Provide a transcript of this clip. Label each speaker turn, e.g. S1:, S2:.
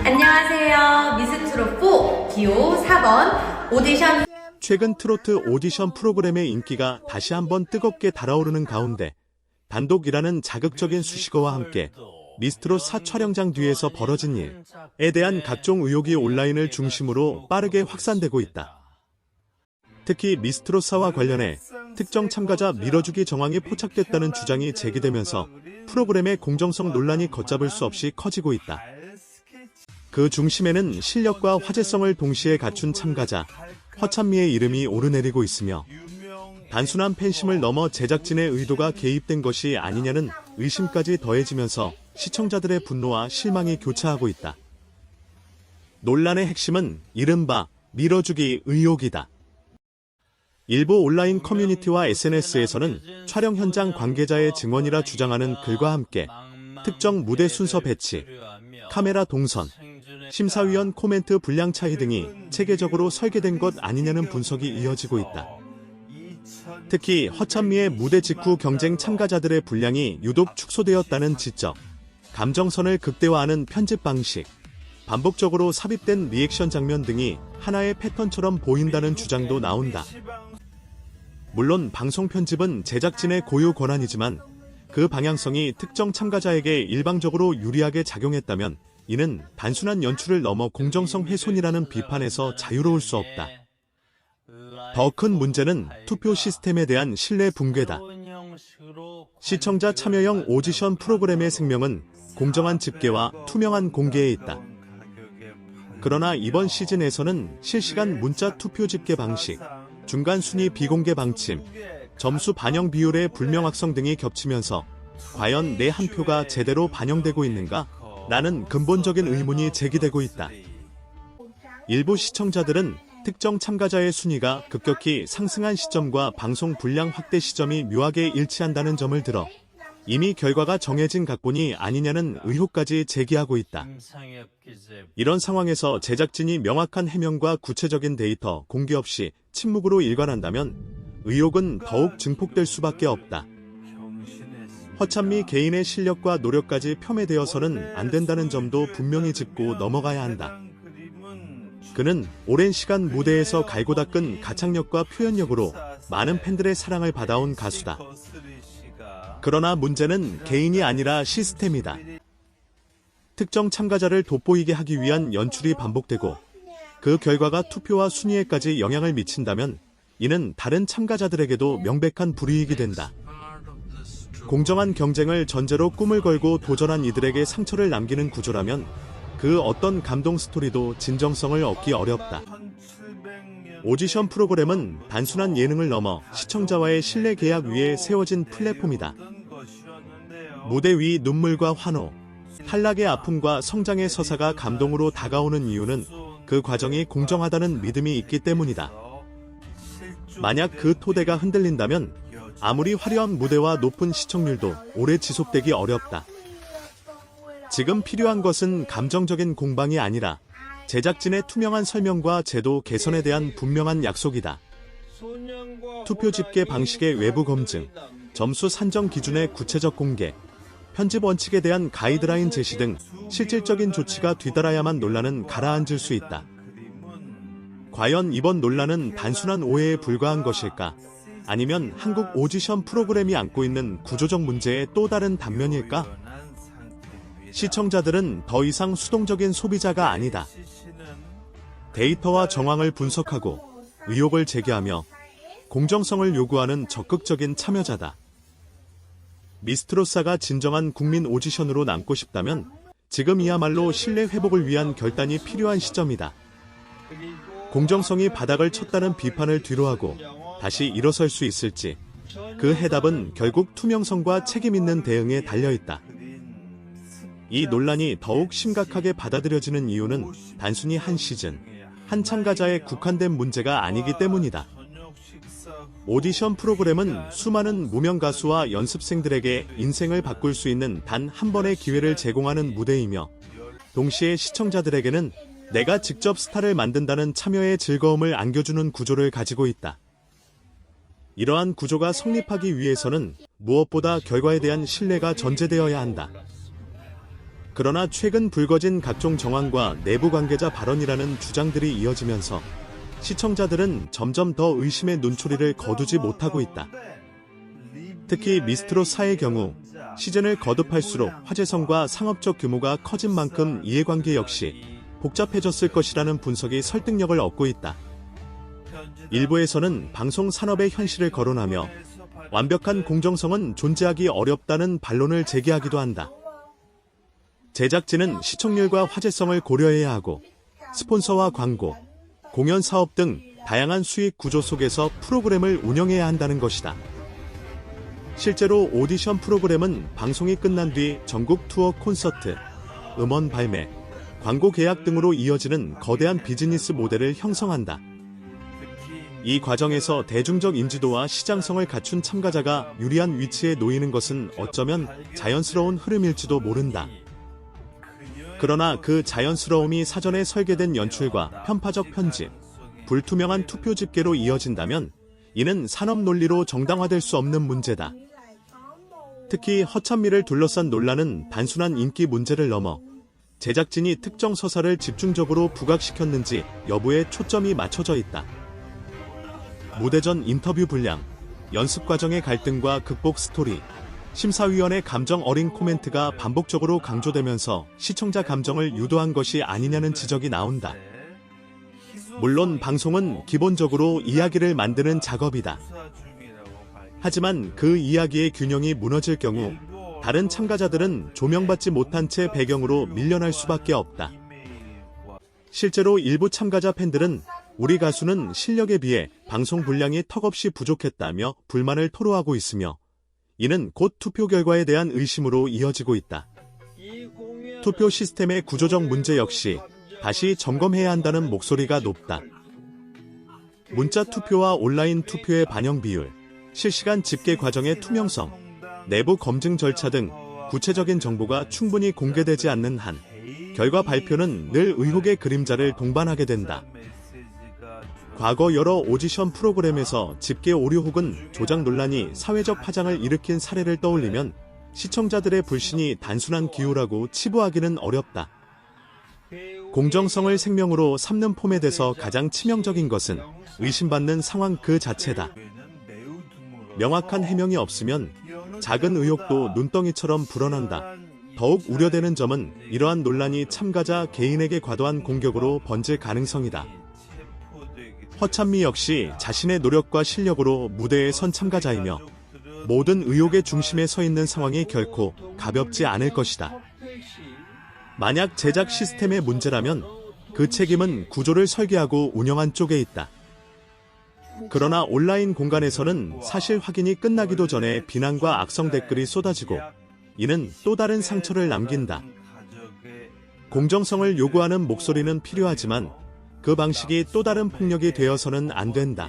S1: 안녕하세요. 미스트롯4 기호 4번 오디션.
S2: 최근 트로트 오디션 프로그램의 인기가 다시 한번 뜨겁게 달아오르는 가운데 단독이라는 자극적인 수식어와 함께 미스트롯 4 촬영장 뒤에서 벌어진 일에 대한 각종 의혹이 온라인을 중심으로 빠르게 확산되고 있다. 특히 미스트롯 4와 관련해 특정 참가자 밀어주기 정황이 포착됐다는 주장이 제기되면서 프로그램의 공정성 논란이 걷잡을 수 없이 커지고 있다. 그 중심에는 실력과 화제성을 동시에 갖춘 참가자 허찬미의 이름이 오르내리고 있으며 단순한 팬심을 넘어 제작진의 의도가 개입된 것이 아니냐는 의심까지 더해지면서 시청자들의 분노와 실망이 교차하고 있다. 논란의 핵심은 이른바 밀어주기 의혹이다. 일부 온라인 커뮤니티와 SNS에서는 촬영 현장 관계자의 증언이라 주장하는 글과 함께 특정 무대 순서 배치, 카메라 동선, 심사위원 코멘트 분량 차이 등이 체계적으로 설계된 것 아니냐는 분석이 이어지고 있다. 특히 허찬미의 무대 직후 경쟁 참가자들의 분량이 유독 축소되었다는 지적, 감정선을 극대화하는 편집 방식, 반복적으로 삽입된 리액션 장면 등이 하나의 패턴처럼 보인다는 주장도 나온다. 물론 방송 편집은 제작진의 고유 권한이지만 그 방향성이 특정 참가자에게 일방적으로 유리하게 작용했다면 이는 단순한 연출을 넘어 공정성 훼손이라는 비판에서 자유로울 수 없다. 더 큰 문제는 투표 시스템에 대한 신뢰 붕괴다. 시청자 참여형 오디션 프로그램의 생명은 공정한 집계와 투명한 공개에 있다. 그러나 이번 시즌에서는 실시간 문자 투표 집계 방식, 중간 순위 비공개 방침, 점수 반영 비율의 불명확성 등이 겹치면서 과연 내 한 표가 제대로 반영되고 있는가? 라는 근본적인 의문이 제기되고 있다. 일부 시청자들은 특정 참가자의 순위가 급격히 상승한 시점과 방송 분량 확대 시점이 묘하게 일치한다는 점을 들어 이미 결과가 정해진 각본이 아니냐는 의혹까지 제기하고 있다. 이런 상황에서 제작진이 명확한 해명과 구체적인 데이터 공개 없이 침묵으로 일관한다면 의혹은 더욱 증폭될 수밖에 없다. 허찬미 개인의 실력과 노력까지 폄훼되어서는 안 된다는 점도 분명히 짚고 넘어가야 한다. 그는 오랜 시간 무대에서 갈고 닦은 가창력과 표현력으로 많은 팬들의 사랑을 받아온 가수다. 그러나 문제는 개인이 아니라 시스템이다. 특정 참가자를 돋보이게 하기 위한 연출이 반복되고 그 결과가 투표와 순위에까지 영향을 미친다면 이는 다른 참가자들에게도 명백한 불이익이 된다. 공정한 경쟁을 전제로 꿈을 걸고 도전한 이들에게 상처를 남기는 구조라면 그 어떤 감동 스토리도 진정성을 얻기 어렵다. 오디션 프로그램은 단순한 예능을 넘어 시청자와의 신뢰 계약 위에 세워진 플랫폼이다. 무대 위 눈물과 환호, 탈락의 아픔과 성장의 서사가 감동으로 다가오는 이유는 그 과정이 공정하다는 믿음이 있기 때문이다. 만약 그 토대가 흔들린다면 아무리 화려한 무대와 높은 시청률도 오래 지속되기 어렵다. 지금 필요한 것은 감정적인 공방이 아니라 제작진의 투명한 설명과 제도 개선에 대한 분명한 약속이다. 투표 집계 방식의 외부 검증, 점수 산정 기준의 구체적 공개, 편집 원칙에 대한 가이드라인 제시 등 실질적인 조치가 뒤따라야만 논란은 가라앉을 수 있다. 과연 이번 논란은 단순한 오해에 불과한 것일까? 아니면 한국 오디션 프로그램이 안고 있는 구조적 문제의 또 다른 단면일까? 시청자들은 더 이상 수동적인 소비자가 아니다. 데이터와 정황을 분석하고 의혹을 제기하며 공정성을 요구하는 적극적인 참여자다. 미스트롯4가 진정한 국민 오디션으로 남고 싶다면 지금이야말로 신뢰 회복을 위한 결단이 필요한 시점이다. 공정성이 바닥을 쳤다는 비판을 뒤로하고 다시 일어설 수 있을지, 그 해답은 결국 투명성과 책임 있는 대응에 달려있다. 이 논란이 더욱 심각하게 받아들여지는 이유는 단순히 한 시즌, 한 참가자에 국한된 문제가 아니기 때문이다. 오디션 프로그램은 수많은 무명 가수와 연습생들에게 인생을 바꿀 수 있는 단 한 번의 기회를 제공하는 무대이며, 동시에 시청자들에게는 내가 직접 스타를 만든다는 참여의 즐거움을 안겨주는 구조를 가지고 있다. 이러한 구조가 성립하기 위해서는 무엇보다 결과에 대한 신뢰가 전제되어야 한다. 그러나 최근 불거진 각종 정황과 내부 관계자 발언이라는 주장들이 이어지면서 시청자들은 점점 더 의심의 눈초리를 거두지 못하고 있다. 특히 미스트롯 4의 경우 시즌을 거듭할수록 화제성과 상업적 규모가 커진 만큼 이해관계 역시 복잡해졌을 것이라는 분석이 설득력을 얻고 있다. 일부에서는 방송 산업의 현실을 거론하며 완벽한 공정성은 존재하기 어렵다는 반론을 제기하기도 한다. 제작진은 시청률과 화제성을 고려해야 하고 스폰서와 광고, 공연 사업 등 다양한 수익 구조 속에서 프로그램을 운영해야 한다는 것이다. 실제로 오디션 프로그램은 방송이 끝난 뒤 전국 투어 콘서트, 음원 발매, 광고 계약 등으로 이어지는 거대한 비즈니스 모델을 형성한다. 이 과정에서 대중적 인지도와 시장성을 갖춘 참가자가 유리한 위치에 놓이는 것은 어쩌면 자연스러운 흐름일지도 모른다. 그러나 그 자연스러움이 사전에 설계된 연출과 편파적 편집, 불투명한 투표 집계로 이어진다면 이는 산업 논리로 정당화될 수 없는 문제다. 특히 허찬미를 둘러싼 논란은 단순한 인기 문제를 넘어 제작진이 특정 서사를 집중적으로 부각시켰는지 여부에 초점이 맞춰져 있다. 무대 전 인터뷰 분량, 연습 과정의 갈등과 극복 스토리, 심사위원의 감정 어린 코멘트가 반복적으로 강조되면서 시청자 감정을 유도한 것이 아니냐는 지적이 나온다. 물론 방송은 기본적으로 이야기를 만드는 작업이다. 하지만 그 이야기의 균형이 무너질 경우 다른 참가자들은 조명받지 못한 채 배경으로 밀려날 수밖에 없다. 실제로 일부 참가자 팬들은 우리 가수는 실력에 비해 방송 분량이 턱없이 부족했다며 불만을 토로하고 있으며 이는 곧 투표 결과에 대한 의심으로 이어지고 있다. 투표 시스템의 구조적 문제 역시 다시 점검해야 한다는 목소리가 높다. 문자 투표와 온라인 투표의 반영 비율, 실시간 집계 과정의 투명성, 내부 검증 절차 등 구체적인 정보가 충분히 공개되지 않는 한 결과 발표는 늘 의혹의 그림자를 동반하게 된다. 과거 여러 오디션 프로그램에서 집계 오류 혹은 조작 논란이 사회적 파장을 일으킨 사례를 떠올리면 시청자들의 불신이 단순한 기우라고 치부하기는 어렵다. 공정성을 생명으로 삼는 포맷에서 가장 치명적인 것은 의심받는 상황 그 자체다. 명확한 해명이 없으면 작은 의혹도 눈덩이처럼 불어난다. 더욱 우려되는 점은 이러한 논란이 참가자 개인에게 과도한 공격으로 번질 가능성이다. 허찬미 역시 자신의 노력과 실력으로 무대에 선 참가자이며 모든 의혹의 중심에 서 있는 상황이 결코 가볍지 않을 것이다. 만약 제작 시스템의 문제라면 그 책임은 구조를 설계하고 운영한 쪽에 있다. 그러나 온라인 공간에서는 사실 확인이 끝나기도 전에 비난과 악성 댓글이 쏟아지고 이는 또 다른 상처를 남긴다. 공정성을 요구하는 목소리는 필요하지만 그 방식이 또 다른 폭력이 되어서는 안 된다.